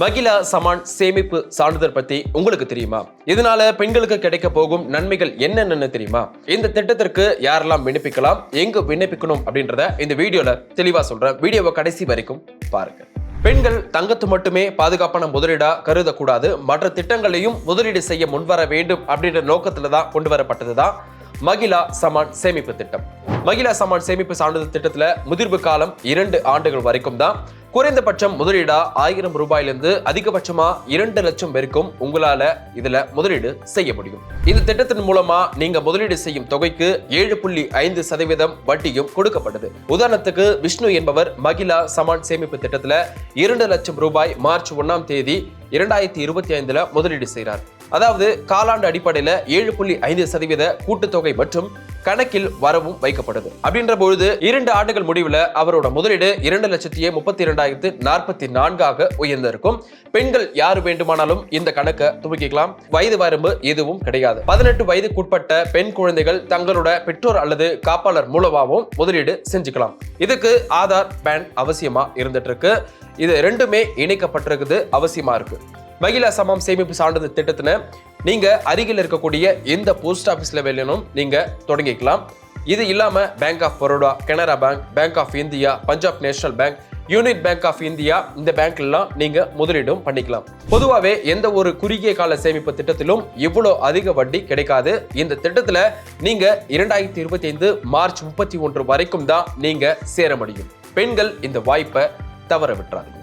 மகிழா சமான் சேமிப்பு சான்றிதழ் பத்தி உங்களுக்கு தெரியுமா? இதனால பெண்களுக்கு கிடைக்க போகும் நன்மைகள் என்னென்னு தெரியுமா? இந்த திட்டத்திற்கு யாரெல்லாம் விண்ணப்பிக்கலாம், எங்க விண்ணப்பிக்கணும் அப்படின்றத இந்த வீடியோல தெளிவா சொல்றேன். வீடியோவை கடைசி வரைக்கும் பாருங்க. பெண்கள் தங்கத்து மட்டுமே பாதுகாப்பான முதலீடா கருதக்கூடாது, மற்ற திட்டங்களையும் முதலீடு செய்ய முன்வர வேண்டும் அப்படின்ற நோக்கத்துல தான் கொண்டு வரப்பட்டதுதான் மகிழா சமான் சேமிப்பு திட்டம். மகிழா சமான் சேமிப்பு சான்றிதழ் திட்டத்துல முதிர்வு காலம் 2 ஆண்டுகள் வரைக்கும் தான். குறைந்தபட்சம் முதலீடா 1000 ரூபாயிலிருந்து அதிகபட்சமா 2 லட்சம் வரைக்கும் உங்களால இதுல முதலீடு செய்ய முடியும். இந்த திட்டத்தின் மூலமா நீங்க முதலீடு செய்யும் தொகைக்கு 7.5% வட்டியும் கொடுக்கப்பட்டது. உதாரணத்துக்கு விஷ்ணு என்பவர் மகிழா சமான் சேமிப்பு திட்டத்துல 2 லட்சம் ரூபாய் மார்ச் 1ஆம் தேதி 2025 முதலீடு செய்கிறார். அதாவது காலாண்டு அடிப்படையில 7.5% கூட்டுத்தொகை மற்றும் கணக்கில் வரவும் வைக்கப்படுது. அப்படின்ற பொழுது 2 ஆண்டுகள் முடிவுல அவரோட முதலீடு 2,32,044 உயர்ந்திருக்கும். பெண்கள் யாரு வேண்டுமானாலும் இந்த கணக்கை துவக்கிக்கலாம். வயது வரம்பு எதுவும் கிடையாது. 18 வயதுக்குட்பட்ட பெண் குழந்தைகள் தங்களோட பெற்றோர் அல்லது காப்பாளர் மூலமாகவும் முதலீடு செஞ்சுக்கலாம். இதுக்கு ஆதார், பேன் அவசியமா இருந்துட்டு இருக்கு. இது ரெண்டுமே இணைக்கப்பட்டிருக்குது, அவசியமா இருக்கு. மகிழா சமான் சேமிப்பு சான்றிதழ் திட்டத்தினை நீங்க அருகில் இருக்கக்கூடிய எந்த போஸ்ட் ஆபீஸ்ல வேணும் நீங்க தொடங்கிக்கலாம். இது இல்லாம Bank of Baroda, Canara Bank, Bank of India, Punjab National Bank, Union Bank of India, இந்த பேங்க்லாம் நீங்க முதலீடும் பண்ணிக்கலாம். பொதுவாகவே எந்த ஒரு குறுகிய கால சேமிப்பு திட்டத்திலும் இவ்வளவு அதிக வட்டி கிடைக்காது. இந்த திட்டத்துல நீங்க 2025 மார்ச் 31 வரைக்கும் தான் நீங்க சேர முடியும். பெண்கள் இந்த வாய்ப்பை தவற விட்டுறாங்க.